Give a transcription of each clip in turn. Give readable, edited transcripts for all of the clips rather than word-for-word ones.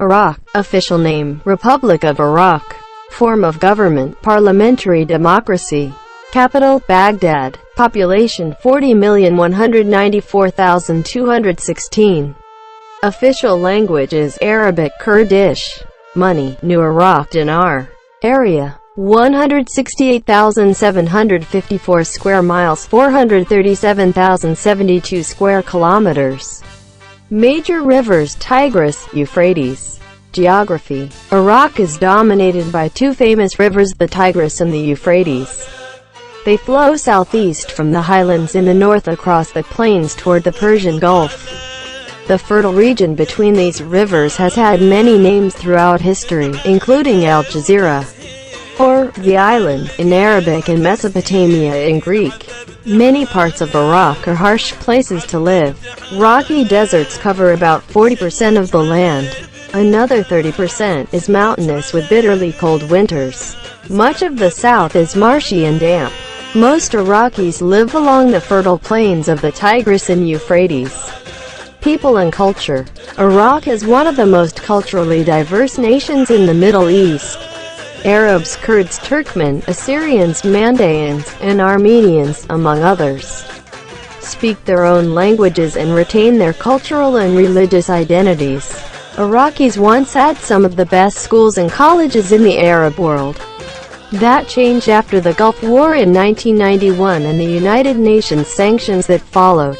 Iraq. Official name, Republic of Iraq. Form of government, parliamentary democracy. Capital, Baghdad. Population, 40,194,216. Official language is Arabic, Kurdish. Money, New Iraq dinar. Area, 168,754 square miles, 437,072 square kilometers. Major rivers, Tigris, Euphrates. Geography. Iraq is dominated by two famous rivers, the Tigris and the Euphrates. They flow southeast from the highlands in the north across the plains toward the Persian Gulf. The fertile region between these rivers has had many names throughout history, including Al Jazeera, or the island, in Arabic, and Mesopotamia in Greek. Many parts of Iraq are harsh places to live. Rocky deserts cover about 40% of the land. Another 30% is mountainous with bitterly cold winters. Much of the south is marshy and damp. Most Iraqis live along the fertile plains of the Tigris and Euphrates. People and culture. Iraq is one of the most culturally diverse nations in the Middle East. Arabs, Kurds, Turkmen, Assyrians, Mandaeans, and Armenians, among others, speak their own languages and retain their cultural and religious identities. Iraqis once had some of the best schools and colleges in the Arab world. That changed after the Gulf War in 1991 and the United Nations sanctions that followed.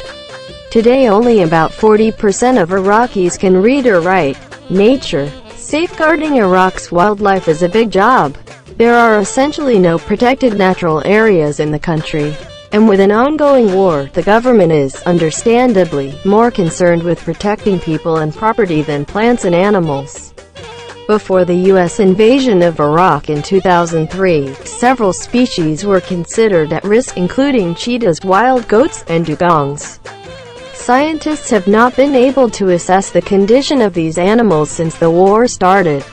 Today only about 40% of Iraqis can read or write. Nature. Safeguarding Iraq's wildlife is a big job. There are essentially no protected natural areas in the country. And with an ongoing war, the government is, understandably, more concerned with protecting people and property than plants and animals. Before the U.S. invasion of Iraq in 2003, several species were considered at risk, including cheetahs, wild goats, and dugongs. Scientists have not been able to assess the condition of these animals since the war started.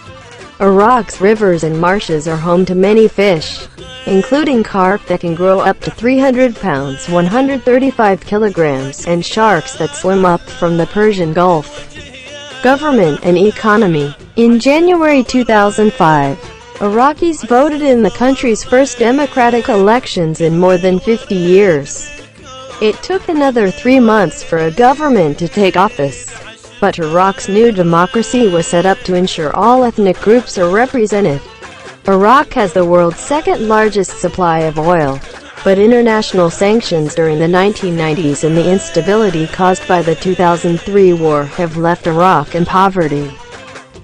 Iraq's rivers and marshes are home to many fish, including carp that can grow up to 300 pounds 135 kilograms, and sharks that swim up from the Persian Gulf. Government and economy. In January 2005, Iraqis voted in the country's first democratic elections in more than 50 years. It took another 3 months for a government to take office. But Iraq's new democracy was set up to ensure all ethnic groups are represented. Iraq has the world's second largest supply of oil, but international sanctions during the 1990s and the instability caused by the 2003 war have left Iraq in poverty.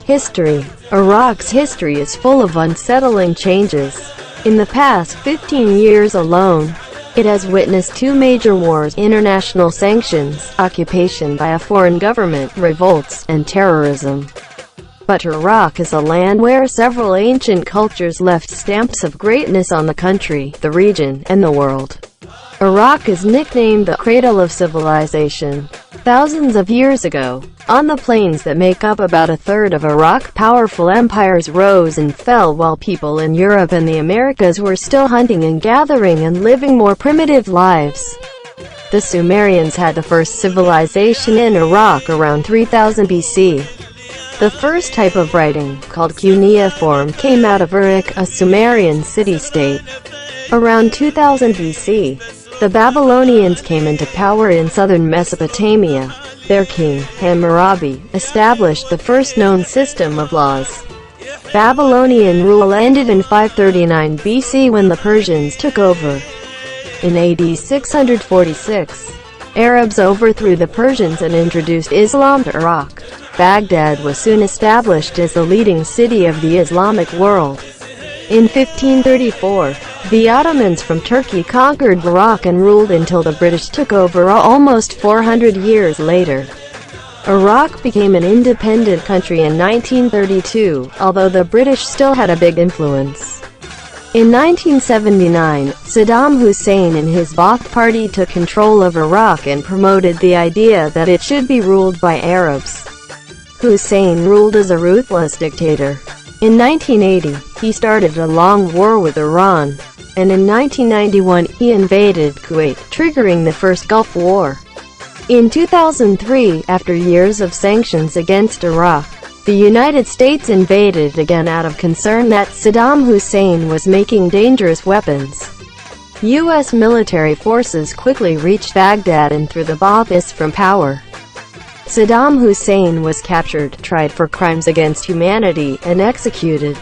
History. Iraq's history is full of unsettling changes. In the past 15 years alone, it has witnessed two major wars, international sanctions, occupation by a foreign government, revolts, and terrorism. But Iraq is a land where several ancient cultures left stamps of greatness on the country, the region, and the world. Iraq is nicknamed the cradle of civilization. Thousands of years ago, on the plains that make up about a third of Iraq, powerful empires rose and fell while people in Europe and the Americas were still hunting and gathering and living more primitive lives. The Sumerians had the first civilization in Iraq around 3000 BC. The first type of writing, called cuneiform, came out of Uruk, a Sumerian city-state. Around 2000 BC, the Babylonians came into power in southern Mesopotamia. Their king, Hammurabi, established the first known system of laws. Babylonian rule ended in 539 BC when the Persians took over. In AD 646, Arabs overthrew the Persians and introduced Islam to Iraq. Baghdad was soon established as the leading city of the Islamic world. In 1534, the Ottomans from Turkey conquered Iraq and ruled until the British took over almost 400 years later. Iraq became an independent country in 1932, although the British still had a big influence. In 1979, Saddam Hussein and his Ba'ath Party took control of Iraq and promoted the idea that it should be ruled by Arabs. Hussein ruled as a ruthless dictator. In 1980, he started a long war with Iran, and in 1991 he invaded Kuwait, triggering the First Gulf War. In 2003, after years of sanctions against Iraq, The United States invaded again out of concern that Saddam Hussein was making dangerous weapons. U.S. military forces quickly reached Baghdad and threw the Ba'athist from power. Saddam Hussein was captured, tried for crimes against humanity, and executed.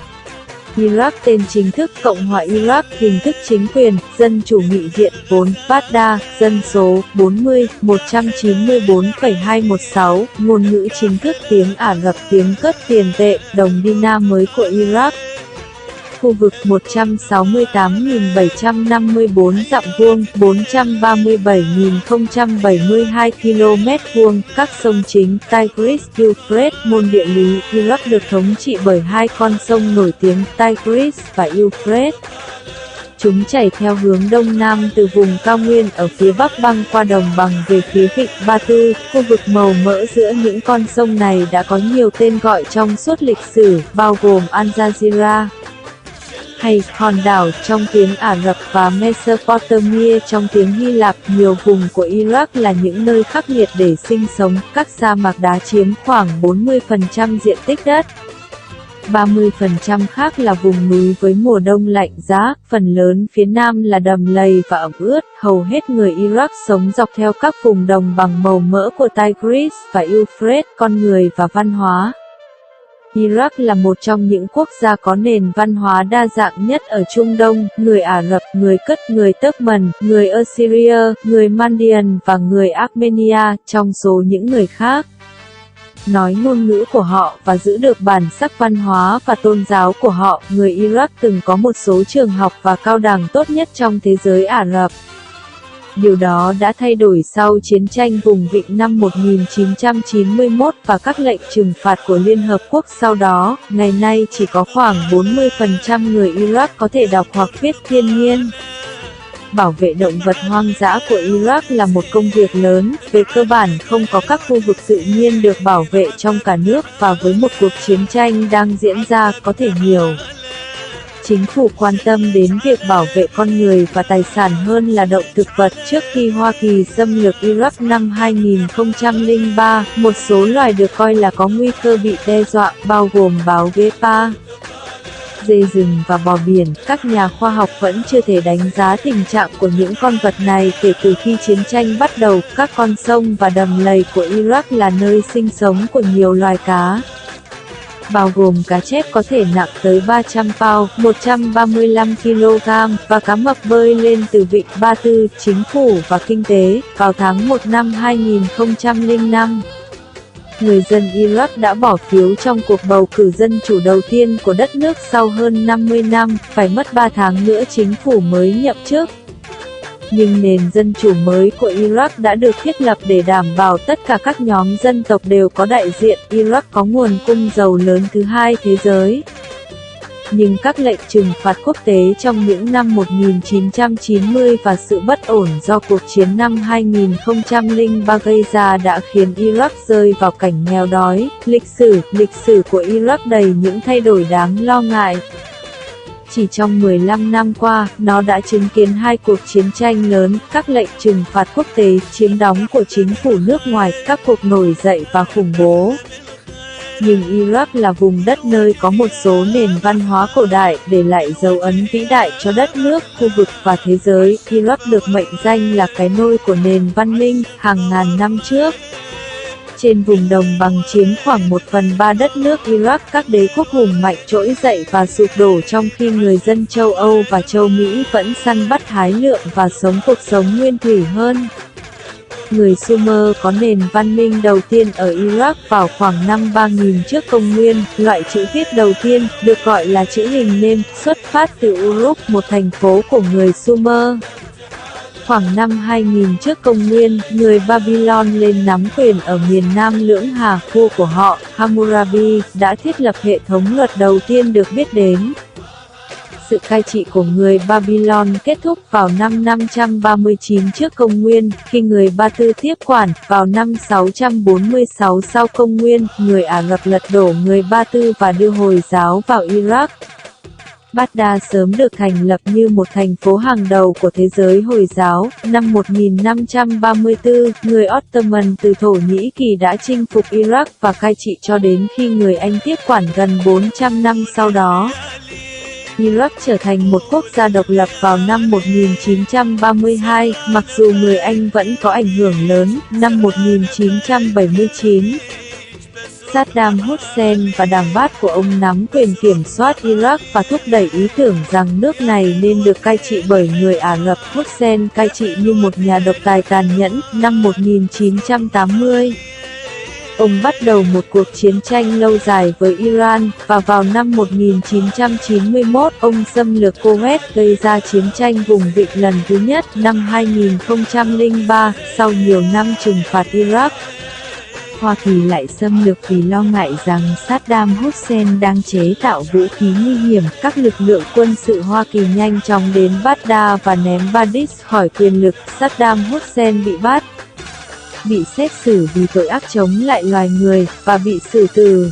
Iraq tên chính thức Cộng hòa Iraq, hình thức chính quyền, Dân chủ nghị viện, vốn, Baghdad, dân số, 40.194,216, ngôn ngữ chính thức tiếng Ả Rập, tiếng cất tiền tệ, đồng dinar mới của Iraq. Khu vực 168.754 dặm vuông, 437.072 km vuông, các sông chính, Tigris, Euphrates, môn địa lý, Iraq được thống trị bởi hai con sông nổi tiếng, Tigris và Euphrates. Chúng chảy theo hướng đông nam từ vùng cao nguyên ở phía bắc băng qua đồng bằng về phía vịnh Ba Tư. Khu vực màu mỡ giữa những con sông này đã có nhiều tên gọi trong suốt lịch sử, bao gồm Al-Jazira, hay hòn đảo trong tiếng Ả Rập và Mesopotamia trong tiếng Hy Lạp. Nhiều vùng của Iraq là những nơi khắc nghiệt để sinh sống, các sa mạc đá chiếm khoảng 40% diện tích đất. 30% khác là vùng núi với mùa đông lạnh giá, phần lớn phía nam là đầm lầy và ẩm ướt. Hầu hết người Iraq sống dọc theo các vùng đồng bằng màu mỡ của Tigris và Euphrates. Con người và văn hóa. Iraq là một trong những quốc gia có nền văn hóa đa dạng nhất ở Trung Đông, người Ả Rập, người Cất, người Turkmen, người Assyria, người Mandian và người Armenia, trong số những người khác. Nói ngôn ngữ của họ và giữ được bản sắc văn hóa và tôn giáo của họ, người Iraq từng có một số trường học và cao đẳng tốt nhất trong thế giới Ả Rập. Điều đó đã thay đổi sau chiến tranh vùng vịnh năm 1991 và các lệnh trừng phạt của Liên Hợp Quốc sau đó. Ngày nay chỉ có khoảng 40% người Iraq có thể đọc hoặc viết thiên nhiên. Bảo vệ động vật hoang dã của Iraq là một công việc lớn, về cơ bản không có các khu vực tự nhiên được bảo vệ trong cả nước, và với một cuộc chiến tranh đang diễn ra, có thể nhiều. Chính phủ quan tâm đến việc bảo vệ con người và tài sản hơn là động thực vật. Trước khi Hoa Kỳ xâm lược Iraq năm 2003, một số loài được coi là có nguy cơ bị đe dọa, bao gồm báo guêpa, dê rừng và bò biển. Các nhà khoa học vẫn chưa thể đánh giá tình trạng của những con vật này kể từ khi chiến tranh bắt đầu. Các con sông và đầm lầy của Iraq là nơi sinh sống của nhiều loài cá, bao gồm cá chép có thể nặng tới 300 pound, 135 kg, và cá mập bơi lên từ vịnh Ba Tư. Chính phủ và kinh tế. Vào tháng 1 năm 2005, người dân Iraq đã bỏ phiếu trong cuộc bầu cử dân chủ đầu tiên của đất nước sau hơn 50 năm, phải mất 3 tháng nữa chính phủ mới nhậm chức. Nhưng nền dân chủ mới của Iraq đã được thiết lập để đảm bảo tất cả các nhóm dân tộc đều có đại diện. Iraq có nguồn cung dầu lớn thứ hai thế giới. Nhưng các lệnh trừng phạt quốc tế trong những năm 1990 và sự bất ổn do cuộc chiến năm 2003 gây ra đã khiến Iraq rơi vào cảnh nghèo đói. Lịch sử của Iraq đầy những thay đổi đáng lo ngại. Chỉ trong 15 năm qua, nó đã chứng kiến 2 cuộc chiến tranh lớn, các lệnh trừng phạt quốc tế, chiếm đóng của chính phủ nước ngoài, các cuộc nổi dậy và khủng bố. Nhưng Iraq là vùng đất nơi có một số nền văn hóa cổ đại, để lại dấu ấn vĩ đại cho đất nước, khu vực và thế giới. Iraq được mệnh danh là cái nôi của nền văn minh, hàng ngàn năm trước. Trên vùng đồng bằng chiếm khoảng 1/3 đất nước Iraq, các đế quốc hùng mạnh trỗi dậy và sụp đổ trong khi người dân châu Âu và châu Mỹ vẫn săn bắt hái lượm và sống cuộc sống nguyên thủy hơn. Người Sumer có nền văn minh đầu tiên ở Iraq vào khoảng năm 3000 trước công nguyên. Loại chữ viết đầu tiên, được gọi là chữ hình nêm, xuất phát từ Uruk, một thành phố của người Sumer. Khoảng năm 2000 trước công nguyên, người Babylon lên nắm quyền ở miền Nam Lưỡng Hà. Vua của họ, Hammurabi, đã thiết lập hệ thống luật đầu tiên được biết đến. Sự cai trị của người Babylon kết thúc vào năm 539 trước công nguyên, khi người Ba Tư tiếp quản. Vào năm 646 sau công nguyên, người Ả Rập lật đổ người Ba Tư và đưa Hồi giáo vào Iraq. Baghdad sớm được thành lập như một thành phố hàng đầu của thế giới Hồi giáo. Năm 1534, người Ottoman từ Thổ Nhĩ Kỳ đã chinh phục Iraq và cai trị cho đến khi người Anh tiếp quản gần 400 năm sau đó. Iraq trở thành một quốc gia độc lập vào năm 1932, mặc dù người Anh vẫn có ảnh hưởng lớn. Năm 1979, Saddam Hussein và đảng Baath của ông nắm quyền kiểm soát Iraq và thúc đẩy ý tưởng rằng nước này nên được cai trị bởi người Ả Rập. Hussein cai trị như một nhà độc tài tàn nhẫn. Năm 1980, ông bắt đầu một cuộc chiến tranh lâu dài với Iran, và vào năm 1991, ông xâm lược Kuwait gây ra chiến tranh vùng vịnh lần thứ nhất. Năm 2003, sau nhiều năm trừng phạt Iraq, Hoa Kỳ lại xâm lược vì lo ngại rằng Saddam Hussein đang chế tạo vũ khí nguy hiểm. Các lực lượng quân sự Hoa Kỳ nhanh chóng đến Baghdad và ném Badis khỏi quyền lực. Saddam Hussein bị bắt, bị xét xử vì tội ác chống lại loài người, và bị xử tử.